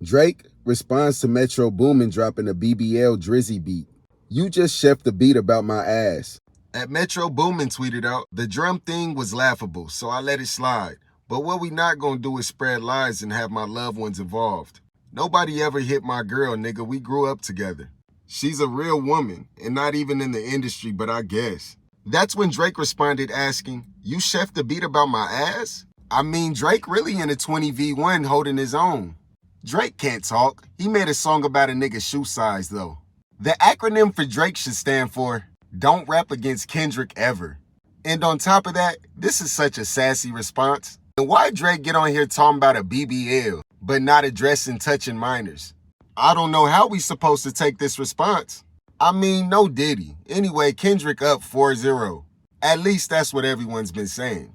Drake responds to Metro Boomin dropping a BBL Drizzy beat. You just chef the beat about my ass. At Metro Boomin tweeted out, the drum thing was laughable, so I let it slide. But what we not gonna do is spread lies and have my loved ones involved. Nobody ever hit my girl, nigga. We grew up together. She's a real woman, and not even in the industry, but I guess. That's when Drake responded asking, you chef the beat about my ass? I mean, Drake really in a 20v1 holding his own. Drake can't talk. He made a song about a nigga's shoe size, though. The acronym for Drake should stand for Don't Rap Against Kendrick Ever. And on top of that, this is such a sassy response. And why Drake get on here talking about a BBL, but not addressing touching minors? I don't know how we supposed to take this response. I mean, no Diddy. Anyway, Kendrick up 4-0. At least that's what everyone's been saying.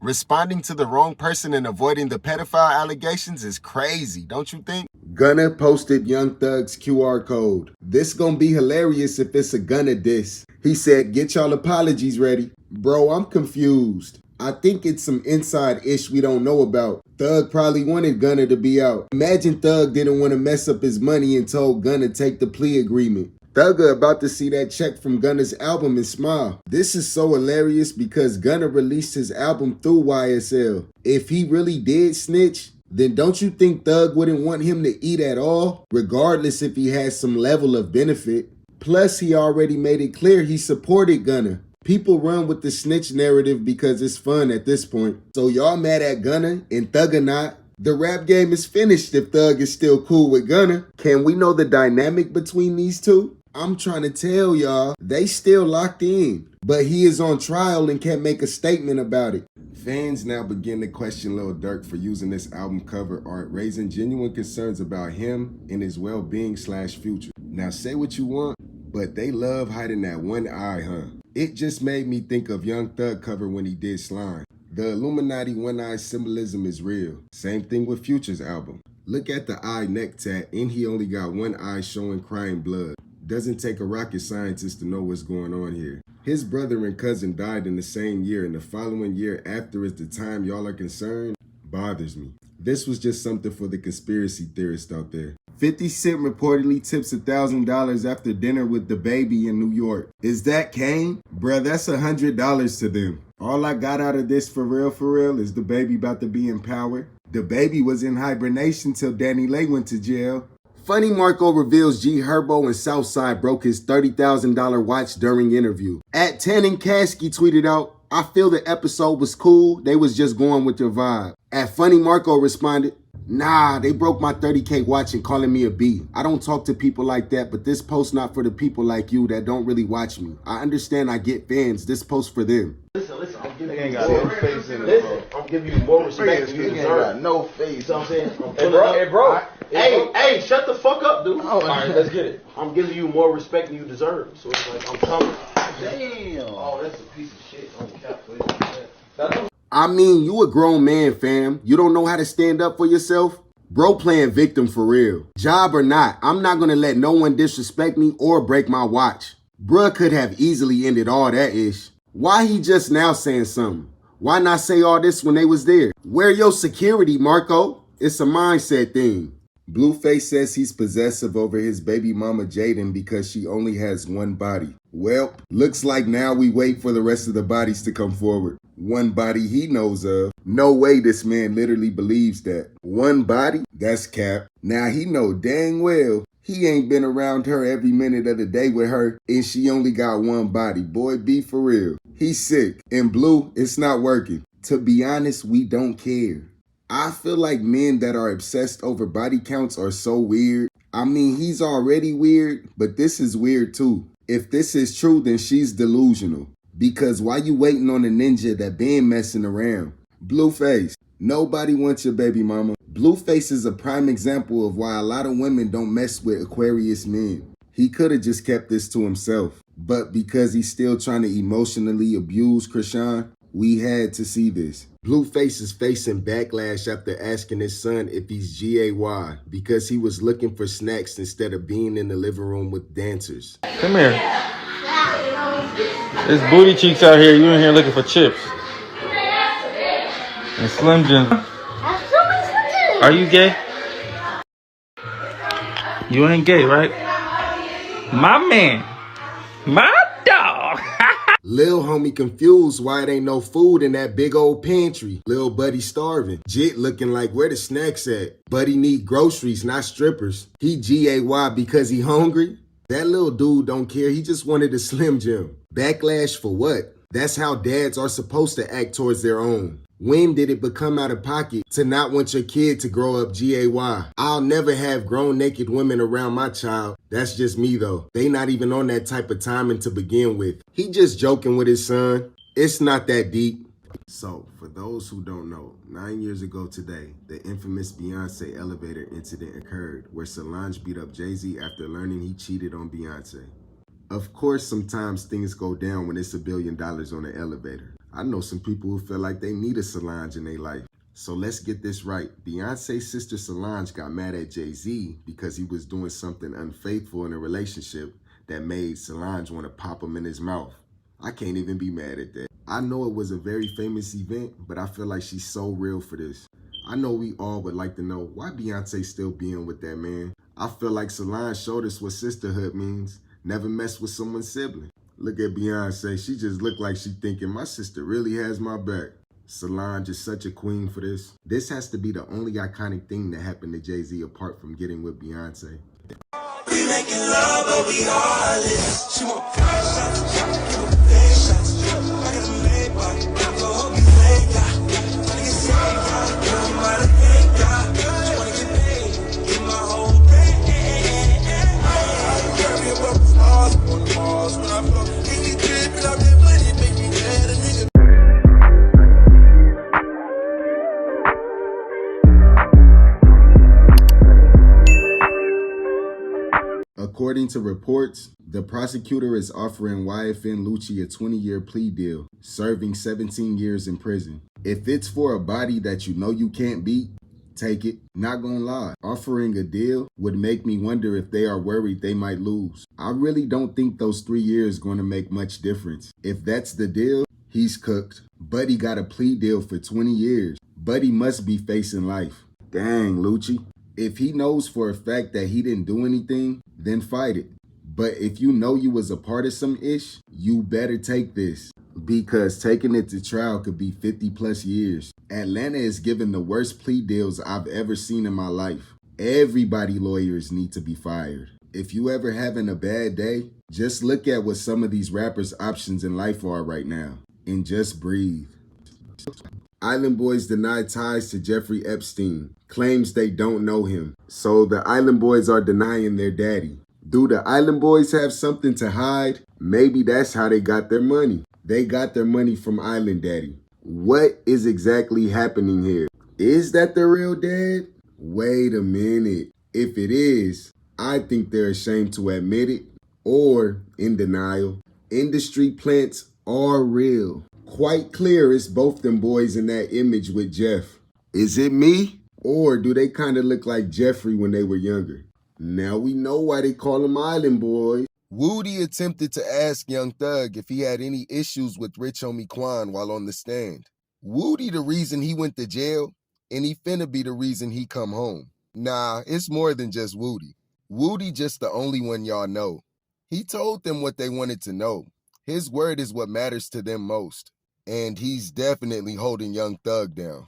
Responding to the wrong person and avoiding the pedophile allegations is crazy, don't you think? Gunna posted Young Thug's QR code. This gonna be hilarious if it's a Gunna diss. He said, get y'all apologies ready. Bro, I'm confused. I think it's some inside ish we don't know about. Thug probably wanted Gunna to be out. Imagine Thug didn't want to mess up his money and told Gunna take the plea agreement. Thugger about to see that check from Gunna's album and smile. This is so hilarious because Gunna released his album through YSL. If he really did snitch, then don't you think Thug wouldn't want him to eat at all, regardless if he has some level of benefit? Plus, he already made it clear he supported Gunna. People run with the snitch narrative because it's fun at this point. So y'all mad at Gunna and Thug or not? The rap game is finished if Thug is still cool with Gunna. Can we know the dynamic between these two? I'm trying to tell y'all, they still locked in. But he is on trial and can't make a statement about it. Fans now begin to question Lil Durk for using this album cover art, raising genuine concerns about him and his well-being/future. Now say what you want, but they love hiding that one eye, huh? It just made me think of Young Thug cover when he did Slime. The Illuminati one-eye symbolism is real. Same thing with Future's album. Look at the eye neck tat, and he only got one eye showing crying blood. Doesn't take a rocket scientist to know what's going on here. His brother and cousin died in the same year, and the following year after is the time y'all are concerned. Bothers me. This was just something for the conspiracy theorists out there. 50 Cent reportedly tips $1,000 after dinner with the baby in New York. Is that Kane? Bruh, that's $100 to them. All I got out of this for real, is the baby about to be empowered. The baby was in hibernation till Danny Lay went to jail. Funny Marco reveals G Herbo and Southside broke his $30,000 watch during interview. At Tanning Kasky tweeted out, I feel the episode was cool, they was just going with their vibe. At Funny Marco responded, nah, they broke my 30K watch and calling me a B. I don't talk to people like that, but this post not for the people like you that don't really watch me. I understand I get fans, this post for them. Listen, I'm giving you more face in it. I'm giving you more respect than you deserve. No face. You know what I'm saying? Hey, bro. Hey, shut the fuck up, dude. All right, let's get it. I'm giving you more respect than you deserve. So it's like, I'm coming. Damn. Oh, that's a piece of shit. On cap, I mean, you a grown man, fam. You don't know how to stand up for yourself? Bro playing victim for real. Job or not, I'm not gonna let no one disrespect me or break my watch. Bruh could have easily ended all that ish. Why he just now saying something? Why not say all this when they was there? Where your security, Marco? It's a mindset thing. Blueface says he's possessive over his baby mama Jaden because she only has one body. Well, looks like now we wait for the rest of the bodies to come forward. One body he knows of. No way this man literally believes that. One body? That's cap. Now he know dang well he ain't been around her every minute of the day with her and she only got one body. Boy, be for real. He's sick. And Blue, it's not working. To be honest, we don't care. I feel like men that are obsessed over body counts are so weird. I mean, he's already weird, but this is weird too. If this is true, then she's delusional. Because why you waiting on a ninja that been messing around? Blueface, nobody wants your baby mama. Blueface is a prime example of why a lot of women don't mess with Aquarius men. He could have just kept this to himself. But because he's still trying to emotionally abuse Krishan, we had to see this. Blueface is facing backlash after asking his son if he's GAY because he was looking for snacks instead of being in the living room with dancers. Come here. There's booty cheeks out here. You in here looking for chips. And Slim Jim. Are you gay? You ain't gay, right? My man. My dog. Lil homie confused why it ain't no food in that big old pantry. Lil buddy starving. Jit looking like where the snacks at. Buddy need groceries, not strippers. He GAY because he hungry? That little dude don't care. He just wanted a Slim Jim. Backlash for what? That's how dads are supposed to act towards their own. When did it become out of pocket to not want your kid to grow up GAY? I'll never have grown naked women around my child. That's just me though. They not even on that type of timing to begin with. He just joking with his son. It's not that deep. So, for those who don't know, 9 years ago today, the infamous Beyonce elevator incident occurred where Solange beat up Jay-Z after learning he cheated on Beyonce. Of course, sometimes things go down when it's $1 billion on the elevator. I know some people who feel like they need a Solange in their life. So let's get this right. Beyonce's sister Solange got mad at Jay-Z because he was doing something unfaithful in a relationship that made Solange want to pop him in his mouth. I can't even be mad at that. I know it was a very famous event, but I feel like she's so real for this. I know we all would like to know why Beyonce still being with that man. I feel like Solange showed us what sisterhood means. Never mess with someone's sibling. Look at Beyonce. She just looked like she thinking my sister really has my back. Solange is such a queen for this. This has to be the only iconic thing that happened to Jay-Z apart from getting with Beyonce. We making love, but we heartless. She want five shots, give her big shots. I got a Maybach, go hope you fake ya. Tryna get saved, ya. Girl, you might have faked ya. Just wanna get paid, get my whole thing. Girl, me above the stars, on the Mars. When I flow, give me drippin' out that money, make me mad, a nigga. According to reports, the prosecutor is offering YFN Lucci a 20-year plea deal, serving 17 years in prison. If it's for a body that you know you can't beat, take it. Not gonna lie, offering a deal would make me wonder if they are worried they might lose. I really don't think those 3 years gonna make much difference. If that's the deal, he's cooked. Buddy got a plea deal for 20 years. Buddy must be facing life. Dang, Lucci. If he knows for a fact that he didn't do anything, then fight it. But if you know you was a part of some ish, you better take this. Because taking it to trial could be 50 plus years. Atlanta is giving the worst plea deals I've ever seen in my life. Everybody lawyers need to be fired. If you ever having a bad day, just look at what some of these rappers' options in life are right now. And just breathe. Island Boys deny ties to Jeffrey Epstein, claims they don't know him. So the Island Boys are denying their daddy. Do the Island Boys have something to hide? Maybe that's how they got their money. They got their money from Island Daddy. What is exactly happening here? Is that the real dad? Wait a minute. If it is, I think they're ashamed to admit it or in denial. Industry plants are real. Quite clear it's both them boys in that image with Jeff. Is it me? Or do they kind of look like Jeffrey when they were younger? Now we know why they call him Island Boys. Woody attempted to ask Young Thug if he had any issues with Rich Homie Quan while on the stand. Woody the reason he went to jail, and he finna be the reason he come home. Nah, it's more than just Woody. Woody just the only one y'all know. He told them what they wanted to know. His word is what matters to them most. And he's definitely holding Young Thug down.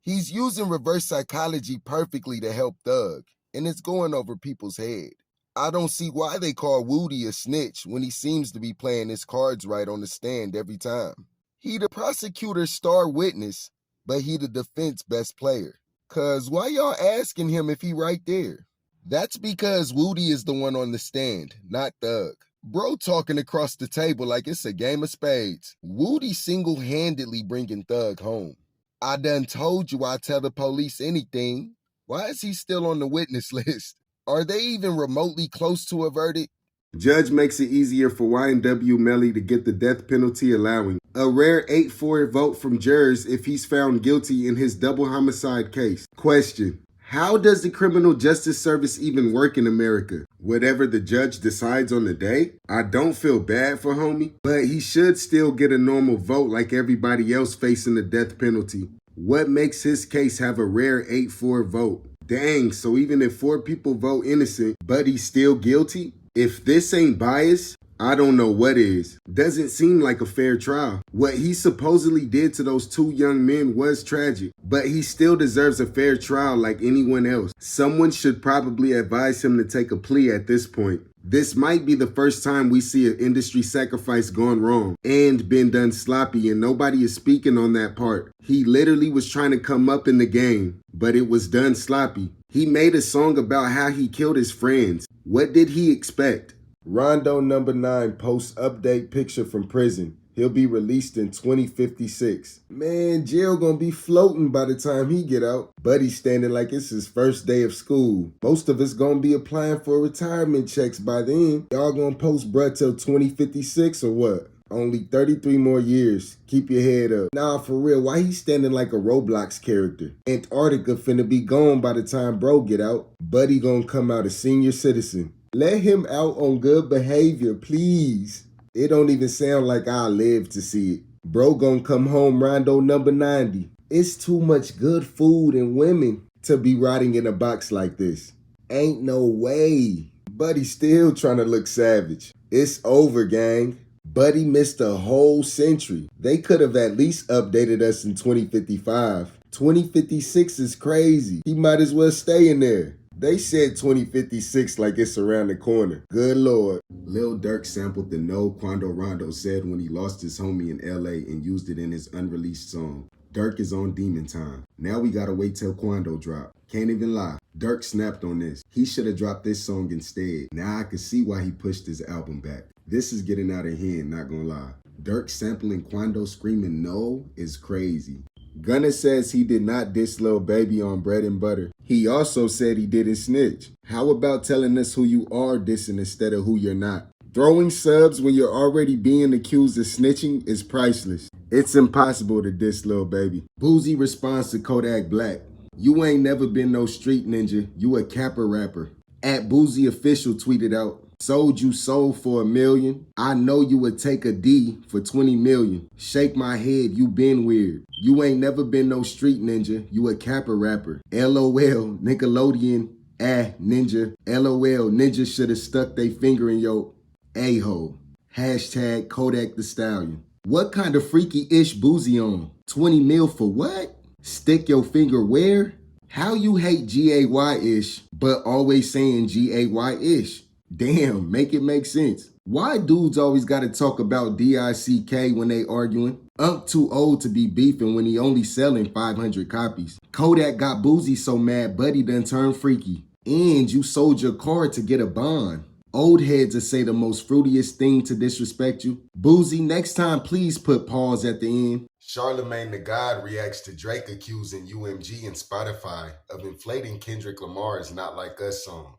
He's using reverse psychology perfectly to help Thug, and it's going over people's head. I don't see why they call Woody a snitch when he seems to be playing his cards right on the stand every time. He the prosecutor's star witness, but he the defense best player. Cause why y'all asking him if he right there? That's because Woody is the one on the stand, not Thug. Bro talking across the table like it's a game of spades. Woody single-handedly bringing Thug home. I done told you I'd tell the police anything. Why is he still on the witness list? Are they even remotely close to a verdict? Judge makes it easier for YNW Melly to get the death penalty, allowing a rare 8-4 vote from jurors if he's found guilty in his double homicide case. Question: how does the criminal justice service even work in America? Whatever the judge decides on the day? I don't feel bad for homie, but he should still get a normal vote like everybody else facing the death penalty. What makes his case have a rare 8-4 vote? Dang, so even if 4 people vote innocent, but he's still guilty? If this ain't bias, I don't know what is. Doesn't seem like a fair trial. What he supposedly did to those 2 young men was tragic, but he still deserves a fair trial like anyone else. Someone should probably advise him to take a plea at this point. This might be the first time we see an industry sacrifice gone wrong and been done sloppy, and nobody is speaking on that part. He literally was trying to come up in the game, but it was done sloppy. He made a song about how he killed his friends. What did he expect? Rondo number 9 posts update picture from prison. He'll be released in 2056. Man, jail gonna be floating by the time he get out. Buddy's standing like it's his first day of school. Most of us gonna be applying for retirement checks by then. Y'all gonna post bruh till 2056 or what? Only 33 more years. Keep your head up. Nah, for real, why he standing like a Roblox character? Antarctica finna be gone by the time bro get out. Buddy gonna come out a senior citizen. Let him out on good behavior, please. It don't even sound like I'll live to see it. Bro gonna come home Rondo number 90. It's too much good food and women to be rotting in a box like this. Ain't no way. Buddy still trying to look savage. It's over, gang. Buddy missed a whole century. They could have at least updated us in 2055. 2056 is crazy. He might as well stay in there. They said 2056 like it's around the corner. Good Lord. Lil Durk sampled the No Quando Rondo said when he lost his homie in LA and used it in his unreleased song. Durk is on demon time. Now we gotta wait till Quando drop. Can't even lie. Durk snapped on this. He should have dropped this song instead. Now I can see why he pushed his album back. This is getting out of hand, not gonna lie. Durk sampling Quando screaming no is crazy. Gunna says he did not diss Lil Baby on Bread and Butter. He also said he didn't snitch. How about telling us who you are dissing instead of who you're not? Throwing subs when you're already being accused of snitching is priceless. It's impossible to diss Lil Baby. Boozy responds to Kodak Black. You ain't never been no street ninja. You a capper rapper. At Boozy Official tweeted out, sold you soul for $1 million. I know you would take a D for 20 million. Shake my head, you been weird. You ain't never been no street ninja. You a capper rapper. LOL, Nickelodeon, ninja. LOL, ninja should have stuck they finger in your a-hole. Hashtag Kodak the Stallion. What kind of freaky-ish Boozy on? 20 mil for what? Stick your finger where? How you hate G-A-Y-ish, but always saying G-A-Y-ish? Damn, make it make sense. Why dudes always gotta talk about D-I-C-K when they arguing? Too old to be beefing when he only selling 500 copies. Kodak got Boozy so mad Buddy done turned freaky. And you sold your car to get a bond. Old heads will say the most fruitiest thing to disrespect you. Boozy, next time please put pause at the end. Charlemagne the God reacts to Drake accusing UMG and Spotify of inflating Kendrick Lamar's Not Like Us song.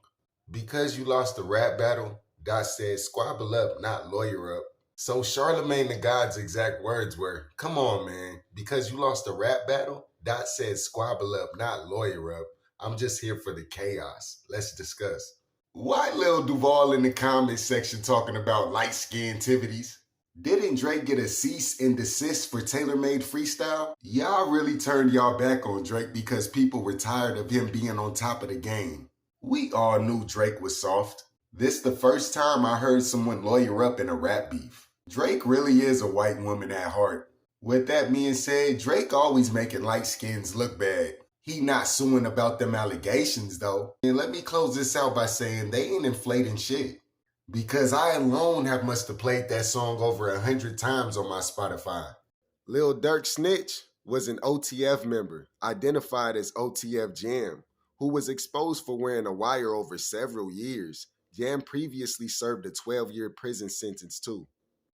Because you lost the rap battle, Dot said squabble up, not lawyer up. So Charlemagne the God's exact words were, come on man, because you lost the rap battle, Dot said squabble up, not lawyer up. I'm just here for the chaos. Let's discuss. Why Lil Duval in the comments section talking about light-skinned activities? Didn't Drake get a cease and desist for tailor-made freestyle? Y'all really turned y'all back on Drake because people were tired of him being on top of the game. We all knew Drake was soft. This the first time I heard someone lawyer up in a rap beef. Drake really is a white woman at heart. With that being said, Drake always making light skins look bad. He not suing about them allegations though. And let me close this out by saying they ain't inflating shit. Because I alone must have played that song over 100 times on my Spotify. Lil Durk Snitch was an OTF member, identified as OTF Jam, who was exposed for wearing a wire over several years. Jam previously served a 12-year prison sentence too.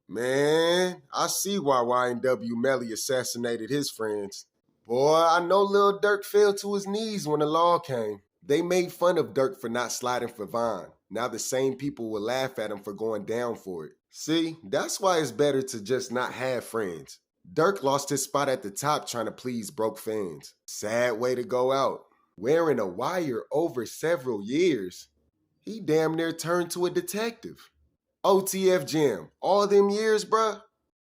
Man, I see why YNW Melly assassinated his friends. Boy, I know Lil Durk fell to his knees when the law came. They made fun of Durk for not sliding for Vine. Now the same people will laugh at him for going down for it. See, that's why it's better to just not have friends. Durk lost his spot at the top trying to please broke fans. Sad way to go out. Wearing a wire over several years. He damn near turned to a detective. OTF Jam, all them years, bruh?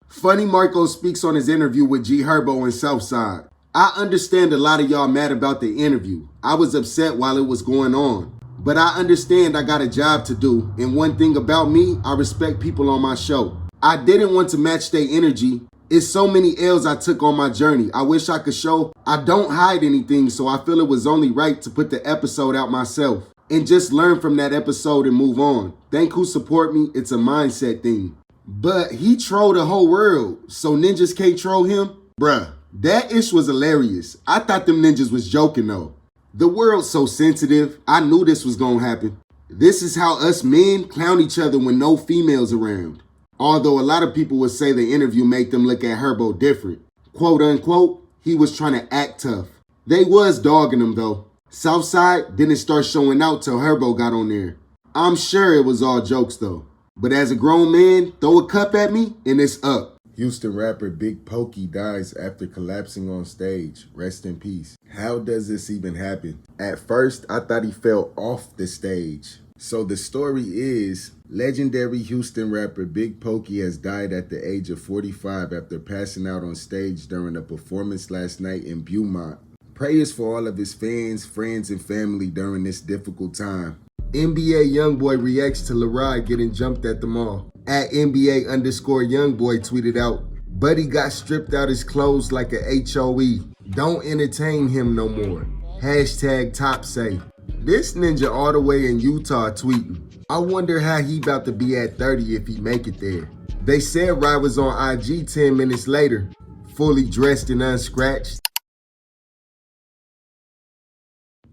Funny Marco speaks on his interview with G Herbo and Southside. I understand a lot of y'all mad about the interview. I was upset while it was going on. But I understand I got a job to do, and one thing about me, I respect people on my show. I didn't want to match their energy. It's so many L's I took on my journey. I wish I could show I don't hide anything, so I feel it was only right to put the episode out myself and just learn from that episode and move on. Thank who support me, it's a mindset thing. But he trolled the whole world, so ninjas can't troll him? Bruh, that ish was hilarious. I thought them ninjas was joking though. The world's so sensitive, I knew this was gonna happen. This is how us men clown each other when no females around. Although a lot of people would say the interview made them look at Herbo different. Quote unquote, he was trying to act tough. They was dogging him though. Southside didn't start showing out till Herbo got on there. I'm sure it was all jokes though. But as a grown man, throw a cup at me and it's up. Houston rapper Big Pokey dies after collapsing on stage. Rest in peace. How does this even happen? At first, I thought he fell off the stage. So the story is, legendary Houston rapper Big Pokey has died at the age of 45 after passing out on stage during a performance last night in Beaumont. Prayers for all of his fans, friends, and family during this difficult time. NBA Youngboy reacts to Relive getting jumped at the mall. At NBA_Youngboy tweeted out, Buddy got stripped out his clothes like a HOE. Don't entertain him no more. Hashtag top say. This ninja all the way in Utah tweeting. I wonder how he about to be at 30 if he make it there. They said Rye was on IG 10 minutes later, fully dressed and unscratched.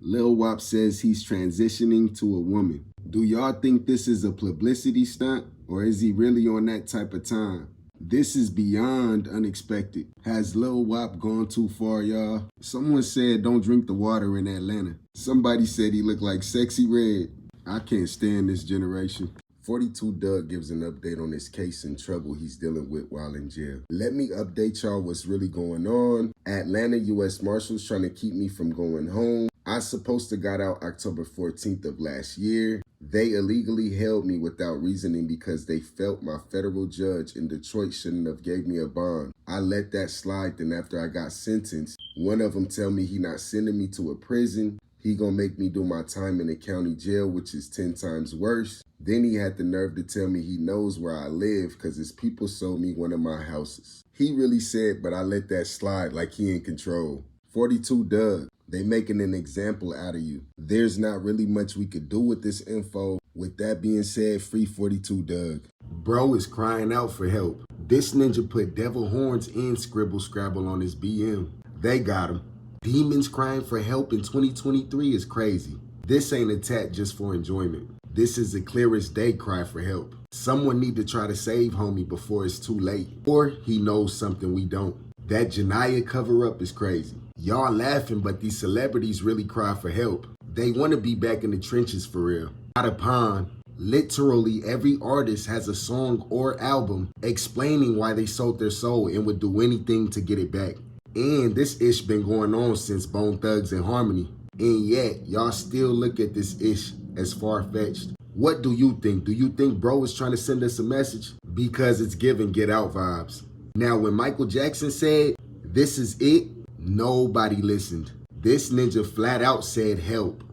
Lil Wop says he's transitioning to a woman. Do y'all think this is a publicity stunt or is he really on that type of time? This is beyond unexpected. Has Lil Wop gone too far, y'all? Someone said don't drink the water in Atlanta. Somebody said he looked like Sexy Red. I can't stand this generation. 42 Doug gives an update on his case and trouble he's dealing with while in jail. Let me update y'all what's really going on. Atlanta U.S. Marshals trying to keep me from going home. I supposed to got out October 14th of last year. They illegally held me without reasoning because they felt my federal judge in Detroit shouldn't have gave me a bond. I let that slide, then after I got sentenced, one of them tell me he not sending me to a prison. He gonna make me do my time in the county jail, which is 10 times worse. Then he had the nerve to tell me he knows where I live because his people sold me one of my houses. He really said, but I let that slide like he in control. 42 Doug. They making an example out of you. There's not really much we could do with this info. With that being said, free 42 Doug. Bro is crying out for help. This ninja put devil horns and scribble scrabble on his BM. They got him. Demons crying for help in 2023 is crazy. This ain't a tat just for enjoyment. This is the clearest day cry for help. Someone need to try to save homie before it's too late. Or he knows something we don't. That Janiyah cover-up is crazy. Y'all laughing, but these celebrities really cry for help. They want to be back in the trenches for real. Out of pond, literally every artist has a song or album explaining why they sold their soul and would do anything to get it back. And this ish been going on since Bone Thugs and Harmony. And yet, y'all still look at this ish as far-fetched. What do you think? Do you think bro is trying to send us a message? Because it's giving Get Out vibes. Now, when Michael Jackson said, this is it, nobody listened. This ninja flat out said help.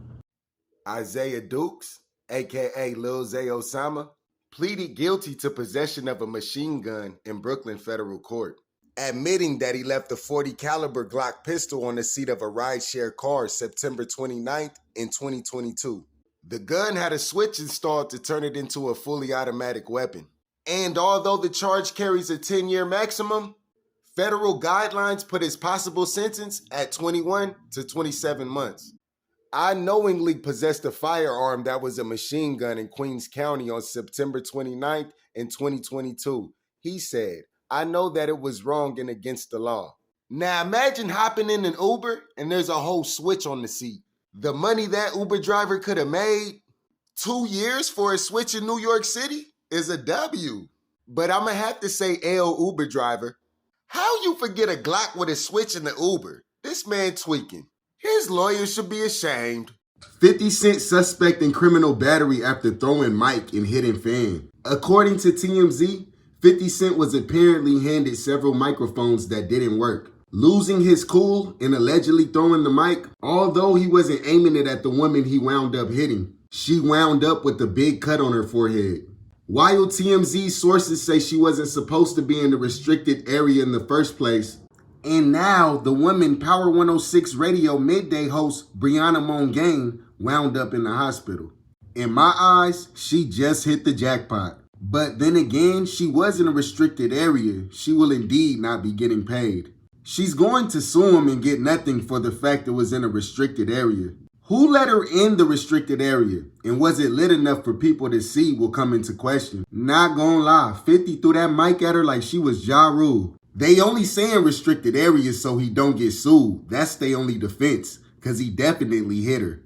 Isaiah Dukes, aka Lil Zay Osama, pleaded guilty to possession of a machine gun in Brooklyn federal court, admitting that he left a 40 caliber Glock pistol on the seat of a rideshare car September 29th in 2022. The gun had a switch installed to turn it into a fully automatic weapon. And although the charge carries a 10-year maximum, federal guidelines put his possible sentence at 21 to 27 months. I knowingly possessed a firearm that was a machine gun in Queens County on September 29th in 2022. He said, I know that it was wrong and against the law. Now imagine hopping in an Uber and there's a whole switch on the seat. The money that Uber driver could have made 2 years for a switch in New York City is a W. But I'm going to have to say, L Uber driver, how you forget a Glock with a switch in the Uber? This man tweaking. His lawyer should be ashamed. 50 Cent suspect in criminal battery after throwing mic and hitting fan. According to TMZ, 50 Cent was apparently handed several microphones that didn't work. Losing his cool and allegedly throwing the mic, although he wasn't aiming it at the woman he wound up hitting, she wound up with a big cut on her forehead. While TMZ sources say she wasn't supposed to be in the restricted area in the first place, and now the woman Power 106 radio midday host Brianna Mongain wound up in the hospital. In my eyes, she just hit the jackpot. But then again, she was in a restricted area. She will indeed not be getting paid. She's going to sue him and get nothing for the fact it was in a restricted area. Who let her in the restricted area? And was it lit enough for people to see will come into question. Not gonna lie, 50 threw that mic at her like she was Ja Rule. They only saying restricted areas so he don't get sued. That's their only defense, because he definitely hit her.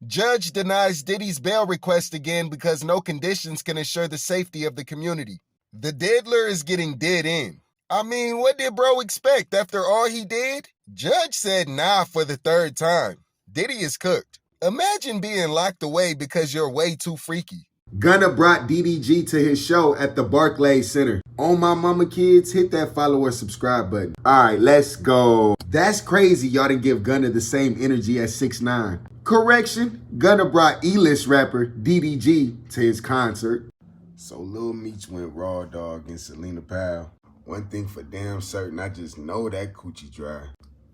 Judge denies Diddy's bail request again because no conditions can ensure the safety of the community. The diddler is getting did in. I mean, what did bro expect after all he did? Judge said nah for the third time. Diddy is cooked. Imagine being locked away because you're way too freaky. Gunna brought DDG to his show at the Barclays Center. On my mama kids, hit that follow or subscribe button. Alright, let's go. That's crazy y'all didn't give Gunna the same energy as 6ix9ine. Correction, Gunna brought E-list rapper DDG to his concert. So Lil Meech went raw dog and Selena Powell. One thing for damn certain, I just know that coochie dry.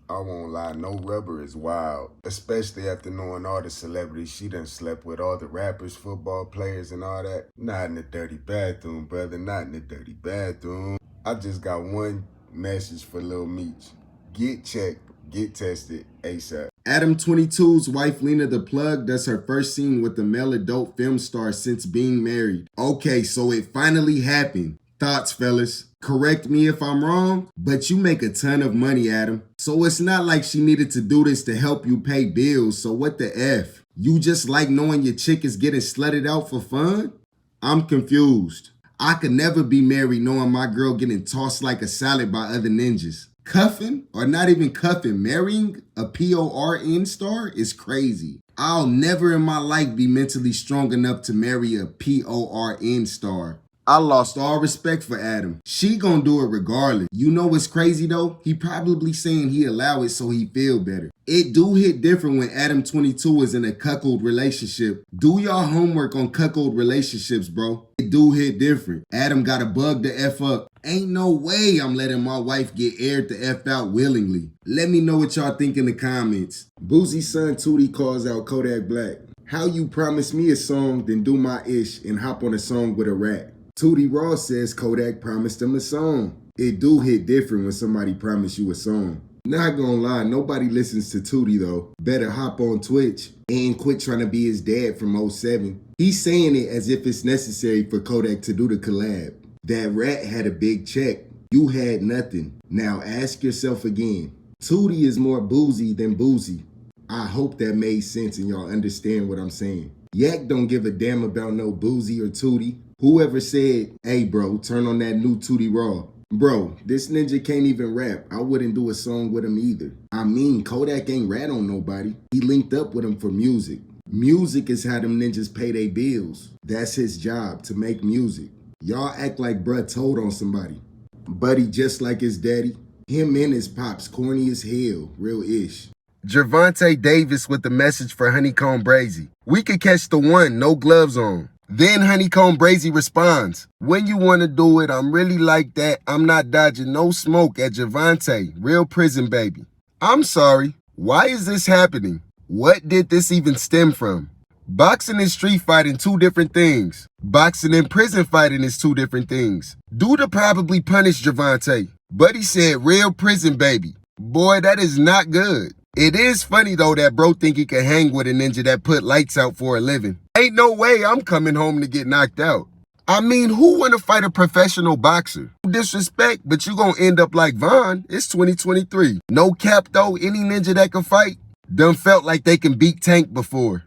I won't lie, no rubber is wild. Especially after knowing all the celebrities she done slept with, all the rappers, football players, and all that. Not in the dirty bathroom, brother, not in the dirty bathroom. I just got one message for Lil Meech. Get checked, get tested, ASAP. Adam 22's wife Lena the Plug does her first scene with a male adult film star since being married. Okay, so it finally happened. Thoughts, fellas? Correct me if I'm wrong, but you make a ton of money, Adam. So it's not like she needed to do this to help you pay bills, so what the F? You just like knowing your chick is getting slutted out for fun? I'm confused. I could never be married knowing my girl getting tossed like a salad by other ninjas. Cuffing, or not even cuffing, marrying a PORN star is crazy. I'll never in my life be mentally strong enough to marry a PORN star. I lost all respect for Adam. She gonna do it regardless. You know what's crazy though? He probably saying he allow it so he feel better. It do hit different when Adam 22 is in a cuckold relationship. Do y'all homework on cuckold relationships, bro. It do hit different. Adam got a bug to F up. Ain't no way I'm letting my wife get aired the F out willingly. Let me know what y'all think in the comments. Boosie's son Tootie calls out Kodak Black. How you promise me a song, then do my ish and hop on a song with a rat? Tootie Ross says Kodak promised him a song. It do hit different when somebody promise you a song. Not gonna lie, nobody listens to Tootie though. Better hop on Twitch and quit trying to be his dad from 07. He's saying it as if it's necessary for Kodak to do the collab. That rat had a big check. You had nothing. Now ask yourself again. Tootie is more boozy than boozy. I hope that made sense and y'all understand what I'm saying. Yak don't give a damn about no boozy or Tootie. Whoever said, hey bro, turn on that new Tootie Raw. Bro, this ninja can't even rap. I wouldn't do a song with him either. I mean, Kodak ain't rat on nobody. He linked up with him for music. Music is how them ninjas pay their bills. That's his job, to make music. Y'all act like bruh told on somebody. Buddy just like his daddy. Him and his pops, corny as hell, real ish. Gervonta Davis with the message for Honeycomb Brazy. We could catch the one, no gloves on. Then Honeycomb Brazy responds, when you want to do it, I'm really like that. I'm not dodging no smoke at Gervonta, real prison baby. I'm sorry, why is this happening? What did this even stem from? Boxing and street fighting, two different things. Boxing and prison fighting is two different things. Duda probably punished Gervonta, but he said real prison baby. Boy, that is not good. It is funny though that bro think he can hang with a ninja that put lights out for a living. Ain't no way I'm coming home to get knocked out. I mean, who wanna fight a professional boxer? Disrespect, but you gonna end up like Vaughn. It's 2023. No cap though, any ninja that can fight done felt like they can beat Tank before.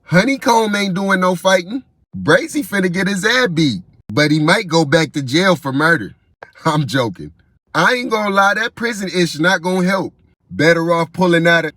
Honeycomb ain't doing no fighting. Brazy finna get his ass beat, but he might go back to jail for murder. I'm joking. I ain't gonna lie, that prison ish not gonna help. Better off pulling out it.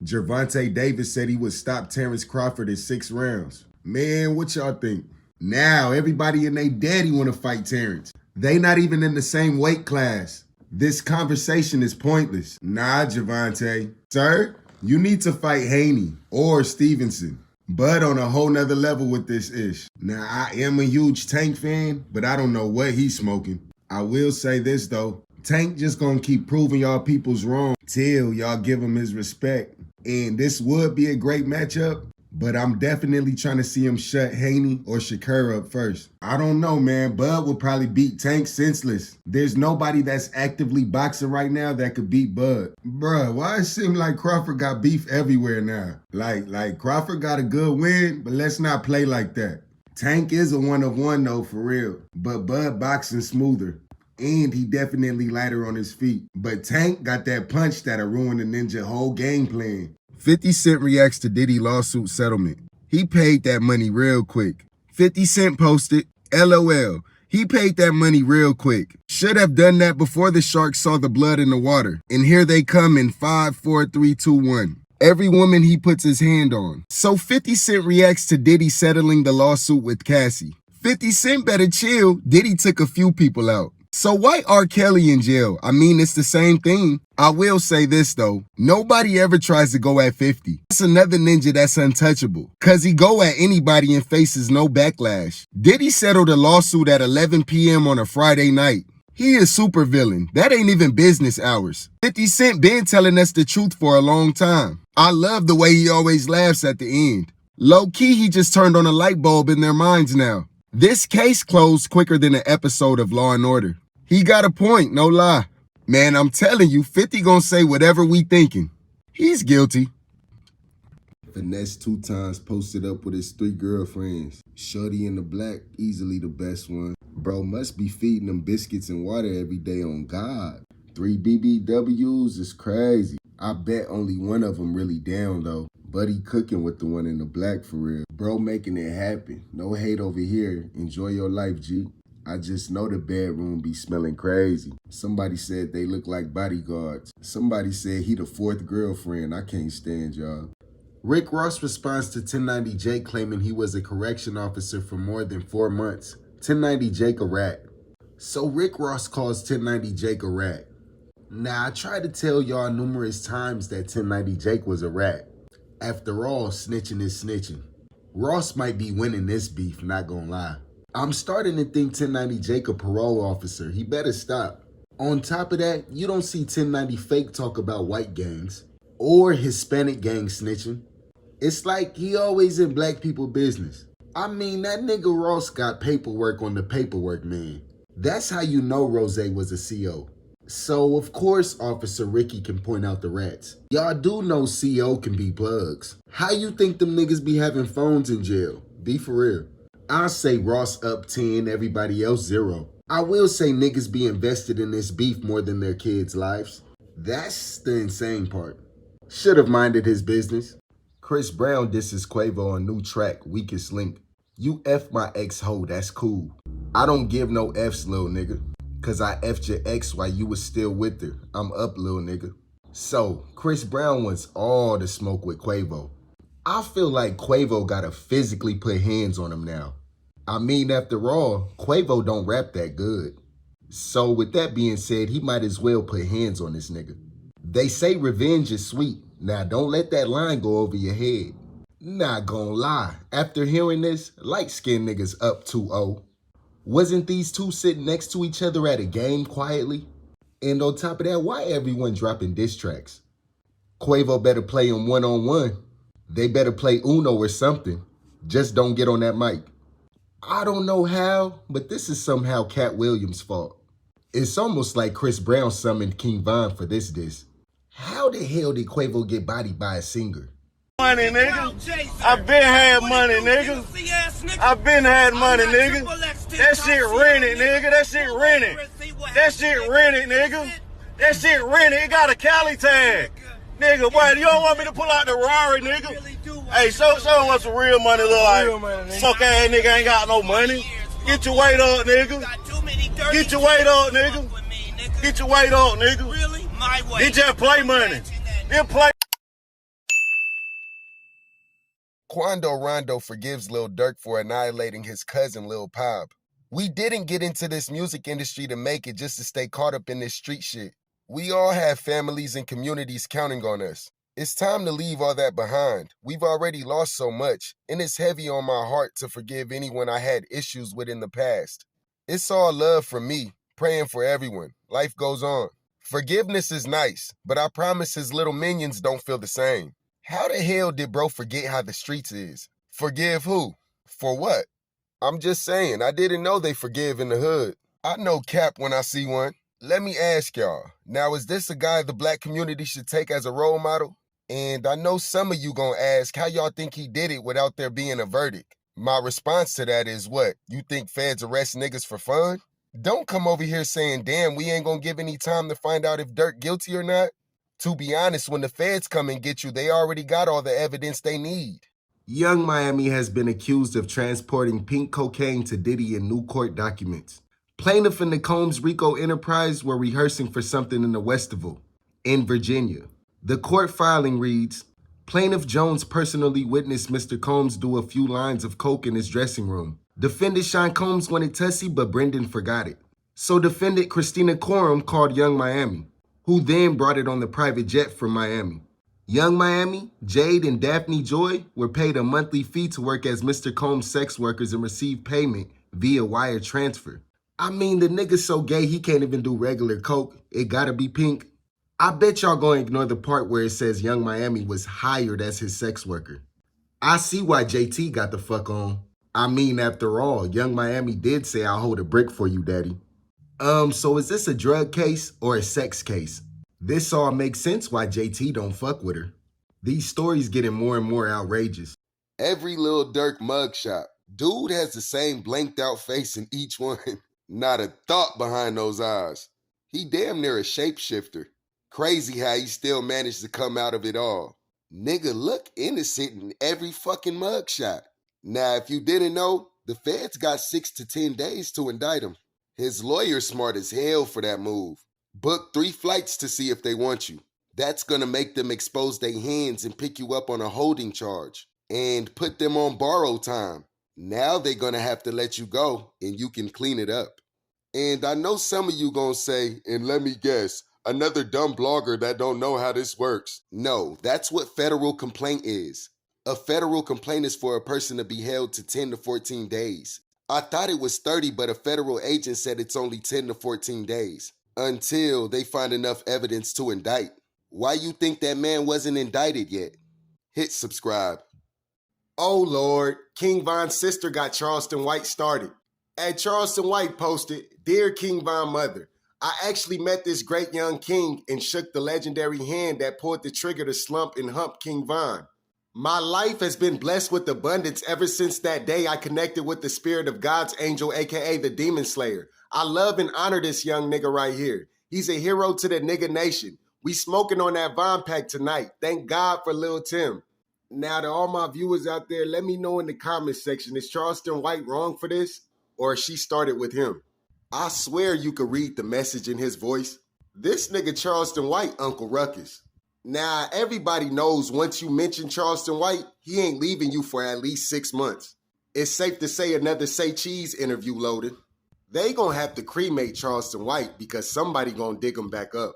Gervonta Davis said he would stop Terrence Crawford in 6 rounds. Man, what y'all think? Now everybody and they daddy want to fight Terrence. They not even in the same weight class. This conversation is pointless. Nah, Javante. Sir, you need to fight Haney or Stevenson. Bud on a whole nother level with this ish. Now, I am a huge Tank fan, but I don't know what he's smoking. I will say this, though. Tank just gonna keep proving y'all people's wrong till y'all give him his respect. And this would be a great matchup, but I'm definitely trying to see him shut Haney or Shakur up first. I don't know, man. Bud will probably beat Tank senseless. There's nobody that's actively boxing right now that could beat Bud. Bruh, why it seem like Crawford got beef everywhere now? Like Crawford got a good win, but let's not play like that. Tank is a one-of-one though, for real. But Bud boxing smoother. And he definitely lighter on his feet. But Tank got that punch that'll ruin the ninja whole game plan. 50 Cent reacts to Diddy lawsuit settlement. He paid that money real quick. 50 Cent posted, LOL. He paid that money real quick. Should have done that before the sharks saw the blood in the water. And here they come in 5, 4, 3, 2, 1. Every woman he puts his hand on. So 50 Cent reacts to Diddy settling the lawsuit with Cassie. 50 Cent better chill. Diddy took a few people out. So why R. Kelly in jail? I mean, it's the same thing. I will say this though. Nobody ever tries to go at 50. That's another ninja that's untouchable. Cause he go at anybody and faces no backlash. Diddy settled a lawsuit at 11 p.m. on a Friday night. He is super villain. That ain't even business hours. 50 Cent been telling us the truth for a long time. I love the way he always laughs at the end. Low key, he just turned on a light bulb in their minds now. This case closed quicker than an episode of Law & Order. He got a point, no lie. Man, I'm telling you, 50 gonna say whatever we thinking. He's guilty. Finesse 2 times posted up with his 3 girlfriends. Shorty in the black, easily the best one. Bro must be feeding them biscuits and water every day on God. 3 BBWs is crazy. I bet only one of them really down though. Buddy cooking with the one in the black for real. Bro making it happen. No hate over here. Enjoy your life, G. I just know the bedroom be smelling crazy. Somebody said they look like bodyguards. Somebody said he the 4th girlfriend. I can't stand y'all. Rick Ross responds to 1090 Jake claiming he was a correction officer for more than 4 months. 1090 Jake a rat. So Rick Ross calls 1090 Jake a rat. Now, I tried to tell y'all numerous times that 1090 Jake was a rat. After all, snitching is snitching. Ross might be winning this beef, not gonna lie. I'm starting to think 1090 Jake a parole officer. He better stop. On top of that, you don't see 1090 fake talk about white gangs or Hispanic gang snitching. It's like he always in black people business. I mean, that nigga Ross got paperwork on the paperwork, man. That's how you know Rose was a CO. So, of course, Officer Ricky can point out the rats. Y'all do know CO can be plugs. How you think them niggas be having phones in jail? Be for real. I say Ross up 10, everybody else 0. I will say niggas be invested in this beef more than their kids' lives. That's the insane part. Should have minded his business. Chris Brown disses Quavo on new track, Weakest Link. You F my ex-ho, that's cool. I don't give no Fs, lil nigga. Cause I F'd your ex while you was still with her. I'm up, lil nigga. So, Chris Brown wants all the smoke with Quavo. I feel like Quavo gotta physically put hands on him now. I mean, after all, Quavo don't rap that good. So, with that being said, he might as well put hands on this nigga. They say revenge is sweet. Now, don't let that line go over your head. Not gonna lie, after hearing this, light-skinned niggas up 2-0. Wasn't these two sitting next to each other at a game quietly? And on top of that, why everyone dropping diss tracks? Quavo better play him one-on-one. They better play Uno or something. Just don't get on that mic. I don't know how, but this is somehow Cat Williams' fault. It's almost like Chris Brown summoned King Von for this diss. How the hell did Quavo get bodied by a singer? Money, nigga. I been had money, nigga. I been had money, nigga. That shit rented, nigga. That shit rented. That shit rented, nigga. That shit rented. It got a Cali tag. Nigga, boy, you don't want me to pull out the Rari, nigga? Hey, show them what some real money look like. Suck ass nigga ain't got no money. Get your weight up, nigga. Get your weight up, nigga. Get your weight up, nigga. They just play money. They play. Quando Rondo forgives Lil Durk for annihilating his cousin Lil Pop. We didn't get into this music industry to make it just to stay caught up in this street shit. We all have families and communities counting on us. It's time to leave all that behind. We've already lost so much, and it's heavy on my heart to forgive anyone I had issues with in the past. It's all love from me, praying for everyone. Life goes on. Forgiveness is nice, but I promise his little minions don't feel the same. How the hell did bro forget how the streets is? Forgive who? For what? I'm just saying, I didn't know they forgive in the hood. I know cap when I see one. Let me ask y'all, now is this a guy the black community should take as a role model? And I know some of you gonna ask how y'all think he did it without there being a verdict. My response to that is what? You think feds arrest niggas for fun? Don't come over here saying, damn, we ain't gonna give any time to find out if Dirk guilty or not. To be honest, when the feds come and get you, they already got all the evidence they need. Young Miami has been accused of transporting pink cocaine to Diddy in new court documents. Plaintiff and the Combs Rico Enterprise were rehearsing for something in the Westival, in Virginia. The court filing reads, Plaintiff Jones personally witnessed Mr. Combs do a few lines of coke in his dressing room. Defendant Sean Combs wanted Tussie, but Brendan forgot it. So defendant Christina Coram called Young Miami, who then brought it on the private jet from Miami. Young Miami, Jade, and Daphne Joy were paid a monthly fee to work as Mr. Combs' sex workers and receive payment via wire transfer. I mean, the nigga's so gay he can't even do regular coke. It gotta be pink. I bet y'all gonna ignore the part where it says Young Miami was hired as his sex worker. I see why JT got the fuck on. I mean, after all, Young Miami did say, I'll hold a brick for you, daddy. So is this a drug case or a sex case? This all makes sense why JT don't fuck with her. These stories getting more and more outrageous. Every Lil Durk mugshot. Dude has the same blanked out face in each one. Not a thought behind those eyes. He damn near a shapeshifter. Crazy how he still managed to come out of it all. Nigga look innocent in every fucking mugshot. Now, if you didn't know, the feds got 6 to 10 days to indict him. His lawyer's smart as hell for that move. Book 3 flights to see if they want you. That's gonna make them expose their hands and pick you up on a holding charge and put them on borrowed time. Now they're gonna have to let you go and you can clean it up. And I know some of you gonna say, and let me guess, another dumb blogger that don't know how this works. No, that's what federal complaint is. A federal complaint is for a person to be held to 10 to 14 days. I thought it was 30, but a federal agent said it's only 10 to 14 days until they find enough evidence to indict. Why you think that man wasn't indicted yet? Hit subscribe. Oh Lord, King Von's sister got Charleston White started. And Charleston White posted, Dear King Von Mother, I actually met this great young king and shook the legendary hand that pulled the trigger to slump and hump King Von. My life has been blessed with abundance ever since that day I connected with the spirit of God's angel, aka the Demon Slayer. I love and honor this young nigga right here. He's a hero to the nigga nation. We smoking on that Von pack tonight. Thank God for Lil Tim. Now to all my viewers out there, let me know in the comments section, is Charleston White wrong for this? Or she started with him? I swear you could read the message in his voice. This nigga Charleston White, Uncle Ruckus. Now, everybody knows once you mention Charleston White, he ain't leaving you for at least 6 months. It's safe to say another Say Cheese interview loaded. They gonna have to cremate Charleston White because somebody gonna dig him back up.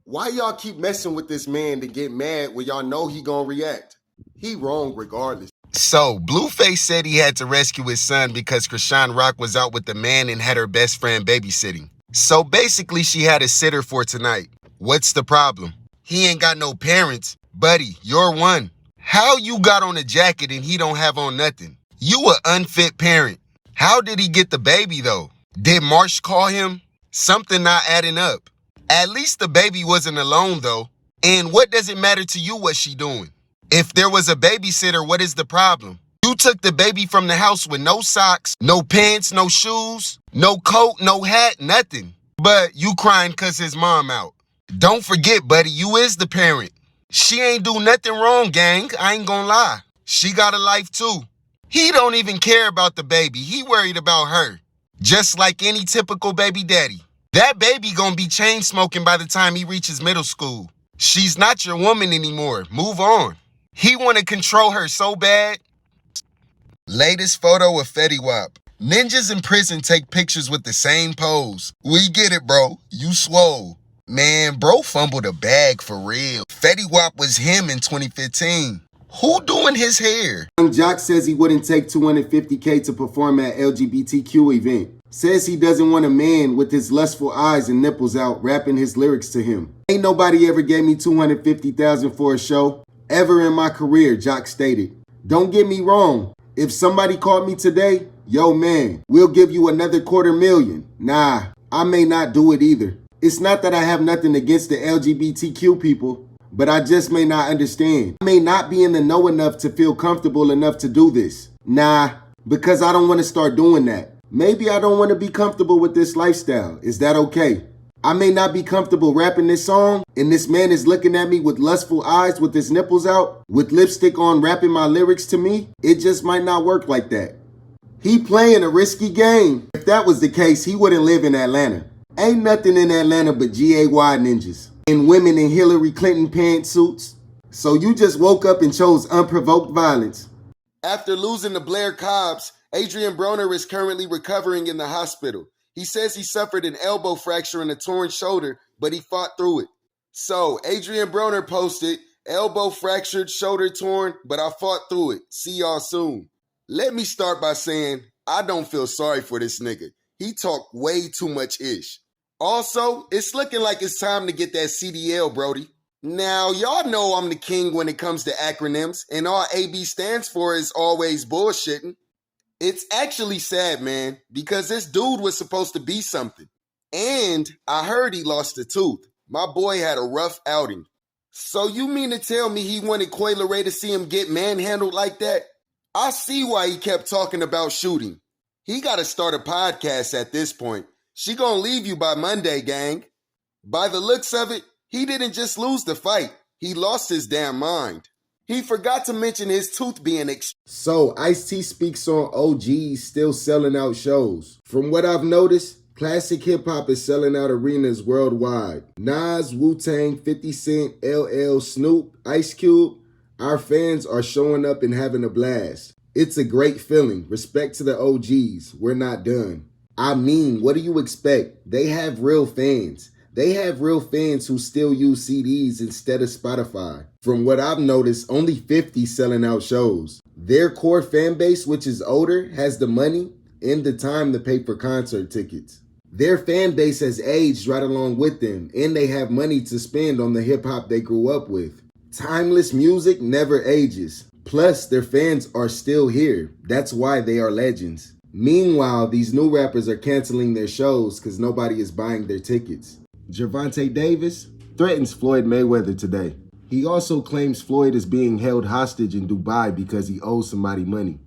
Why y'all keep messing with this man to get mad when y'all know he gonna react? He wrong regardless. So, Blueface said he had to rescue his son because Krishan Rock was out with the man and had her best friend babysitting. So basically, she had a sitter for tonight. What's the problem? He ain't got no parents. Buddy, you're one. How you got on a jacket and he don't have on nothing? You a unfit parent. How did he get the baby though? Did Marsh call him? Something not adding up. At least the baby wasn't alone though. And what does it matter to you what she doing? If there was a babysitter, what is the problem? You took the baby from the house with no socks, no pants, no shoes, no coat, no hat, nothing. But you crying cause his mom out. Don't forget, buddy, you is the parent. She ain't do nothing wrong, gang. I ain't gonna lie. She got a life too. He don't even care about the baby. He worried about her. Just like any typical baby daddy. That baby gonna be chain smoking by the time he reaches middle school. She's not your woman anymore. Move on. He wanna control her so bad. Latest photo of Fetty Wap. Ninjas in prison take pictures with the same pose. We get it, bro. You swole. Man, bro fumbled a bag for real. Fetty Wap was him in 2015. Who doing his hair? Young Jock says he wouldn't take $250K to perform at LGBTQ event. Says he doesn't want a man with his lustful eyes and nipples out rapping his lyrics to him. Ain't nobody ever gave me $250,000 for a show ever in my career, Jock stated. Don't get me wrong. If somebody called me today, yo man, we'll give you another $250,000. Nah, I may not do it either. It's not that I have nothing against the LGBTQ people, but I just may not understand. I may not be in the know enough to feel comfortable enough to do this. Nah, because I don't want to start doing that. Maybe I don't want to be comfortable with this lifestyle. Is that okay? I may not be comfortable rapping this song, and this man is looking at me with lustful eyes with his nipples out, with lipstick on rapping my lyrics to me. It just might not work like that. He playing a risky game. If that was the case, he wouldn't live in Atlanta. Ain't nothing in Atlanta but GAY ninjas and women in Hillary Clinton pantsuits. So you just woke up and chose unprovoked violence. After losing to Blair Cobbs, Adrian Broner is currently recovering in the hospital. He says he suffered an elbow fracture and a torn shoulder, but he fought through it. So, Adrian Broner posted, elbow fractured, shoulder torn, but I fought through it. See y'all soon. Let me start by saying, I don't feel sorry for this nigga. He talked way too much ish. Also, it's looking like it's time to get that CDL, Brody. Now, y'all know I'm the king when it comes to acronyms, and all AB stands for is always bullshitting. It's actually sad, man, because this dude was supposed to be something. And I heard he lost a tooth. My boy had a rough outing. So you mean to tell me he wanted Coi Leray to see him get manhandled like that? I see why he kept talking about shooting. He gotta start a podcast at this point. She gonna leave you by Monday, gang. By the looks of it, he didn't just lose the fight. He lost his damn mind. He forgot to mention his tooth being So, Ice-T speaks on OGs still selling out shows. From what I've noticed, classic hip-hop is selling out arenas worldwide. Nas, Wu-Tang, 50 Cent, LL, Snoop, Ice Cube, our fans are showing up and having a blast. It's a great feeling. Respect to the OGs. We're not done. I mean, what do you expect? They have real fans. They have real fans who still use CDs instead of Spotify. From what I've noticed, only 50 selling out shows. Their core fan base, which is older, has the money and the time to pay for concert tickets. Their fan base has aged right along with them, and they have money to spend on the hip-hop they grew up with. Timeless music never ages. Plus, their fans are still here. That's why they are legends. Meanwhile, these new rappers are canceling their shows because nobody is buying their tickets. Gervonta Davis threatens Floyd Mayweather today. He also claims Floyd is being held hostage in Dubai because he owes somebody money.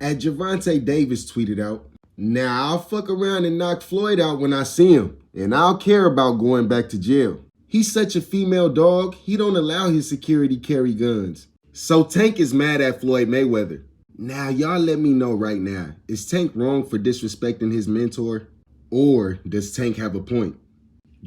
At Gervonta Davis tweeted out, "Now I'll fuck around and knock Floyd out when I see him, and I'll care about going back to jail. He's such a female dog, he don't allow his security carry guns." So Tank is mad at Floyd Mayweather. Now y'all let me know right now, is Tank wrong for disrespecting his mentor? Or does Tank have a point?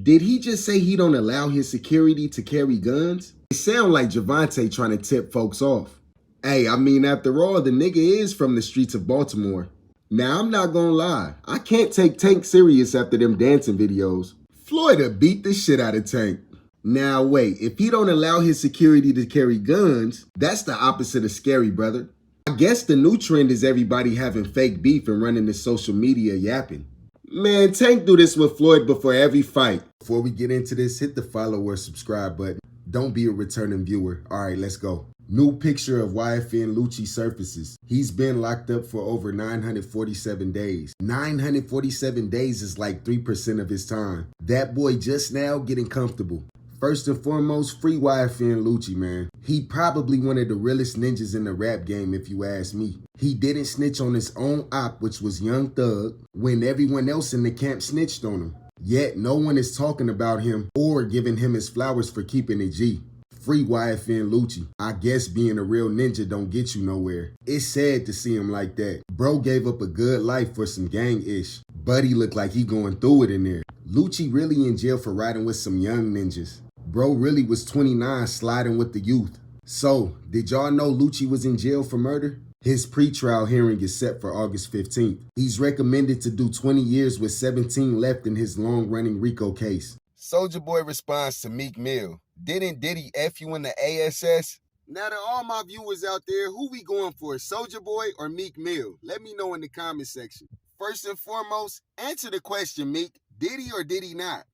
Did he just say he don't allow his security to carry guns? It sound like Gervonta trying to tip folks off. Hey, I mean, after all, the nigga is from the streets of Baltimore. Now, I'm not gonna lie. I can't take Tank serious after them dancing videos. Floyd beat the shit out of Tank. Now, wait, if he don't allow his security to carry guns, that's the opposite of scary, brother. I guess the new trend is everybody having fake beef and running to social media yapping. Man, Tank do this with Floyd before every fight. Before we get into this, hit the follow or subscribe button. Don't be a returning viewer. All right, let's go. New picture of YFN Lucci surfaces. He's been locked up for over 947 days. 947 days is like 3% of his time. That boy just now getting comfortable. First and foremost, free YFN Lucci, man. He probably one of the realest ninjas in the rap game, if you ask me. He didn't snitch on his own op, which was Young Thug, when everyone else in the camp snitched on him. Yet, no one is talking about him or giving him his flowers for keeping it G. Free YFN Lucci. I guess being a real ninja don't get you nowhere. It's sad to see him like that. Bro gave up a good life for some gang-ish. Buddy looked like he going through it in there. Lucci really in jail for riding with some young ninjas. Bro really was 29 sliding with the youth. So, did y'all know Lucci was in jail for murder? His pretrial hearing is set for August 15th. He's recommended to do 20 years with 17 left in his long-running RICO case. Soulja Boy responds to Meek Mill. Didn't Diddy F you in the ASS? Now to all my viewers out there, who we going for, Soulja Boy or Meek Mill? Let me know in the comment section. First and foremost, answer the question, Meek. Did he or did he not?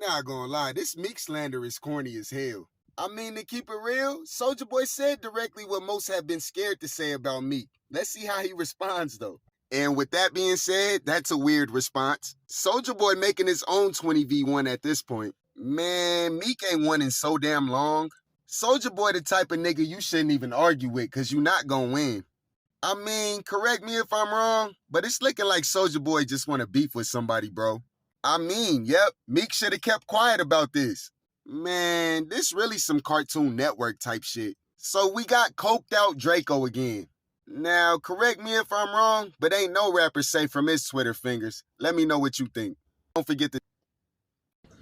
Not gonna lie, this Meek slander is corny as hell. I mean, to keep it real, Soulja Boy said directly what most have been scared to say about Meek. Let's see how he responds, though. And with that being said, that's a weird response. Soulja Boy making his own 20v1 at this point. Man, Meek ain't won in so damn long. Soulja Boy the type of nigga you shouldn't even argue with, because you not gonna win. I mean, correct me if I'm wrong, but it's looking like Soulja Boy just want to beef with somebody, bro. I mean, yep, Meek should have kept quiet about this. Man, this really some Cartoon Network type shit. So we got coked out Draco again. Now, correct me if I'm wrong, but ain't no rapper safe from his Twitter fingers. Let me know what you think. Don't forget to...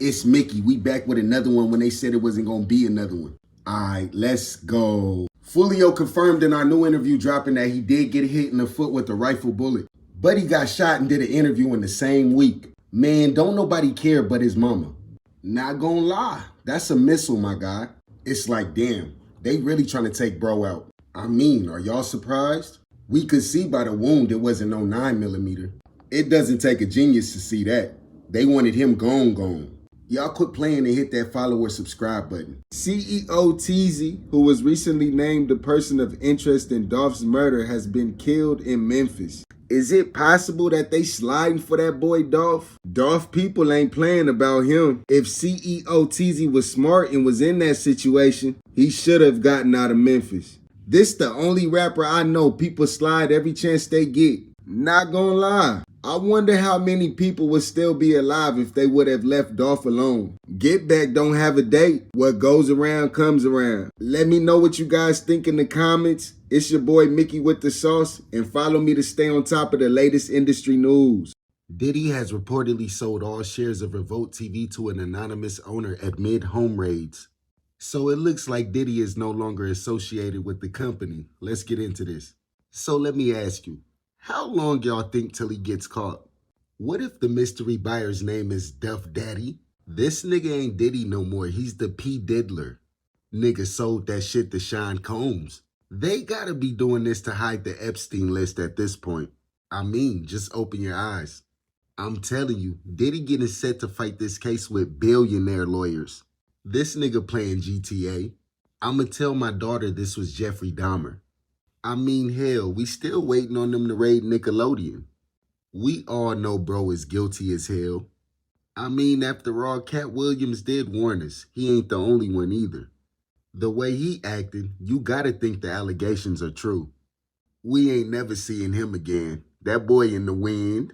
It's Mickey. We back with another one when they said it wasn't going to be another one. All right, let's go. Fulio confirmed in our new interview dropping that he did get hit in the foot with a rifle bullet. But he got shot and did an interview in the same week. Man, don't nobody care but his mama. Not gonna lie, that's a missile, my guy. It's like, damn, they really trying to take bro out. I mean, are y'all surprised? We could see by the wound it wasn't no 9mm. It doesn't take a genius to see that. They wanted him gone. Y'all quit playing and hit that follow or subscribe button. CEO Teezy, who was recently named the person of interest in Dolph's murder, has been killed in Memphis. Is it possible that they sliding for that boy Dolph? Dolph people ain't playing about him. If CEO Teezy was smart and was in that situation, he should have gotten out of Memphis. This the only rapper I know people slide every chance they get. Not gonna lie. I wonder how many people would still be alive if they would have left Dolph alone. Get Back don't have a date. What goes around comes around. Let me know what you guys think in the comments. It's your boy Mickey with the sauce, and follow me to stay on top of the latest industry news. Diddy has reportedly sold all shares of Revolt TV to an anonymous owner amid home raids. So it looks like Diddy is no longer associated with the company. Let's get into this. So let me ask you, how long y'all think till he gets caught? What if the mystery buyer's name is Duff Daddy? This nigga ain't Diddy no more. He's the P. Diddler. Nigga sold that shit to Sean Combs. They gotta be doing this to hide the Epstein list at this point. I mean, just open your eyes. I'm telling you, Diddy getting set to fight this case with billionaire lawyers. This nigga playing GTA. I'ma tell my daughter this was Jeffrey Dahmer. I mean, hell, we still waiting on them to raid Nickelodeon. We all know bro is guilty as hell. I mean, after all, Cat Williams did warn us. He ain't the only one either. The way he acted, you gotta think the allegations are true. We ain't never seeing him again. That boy in the wind.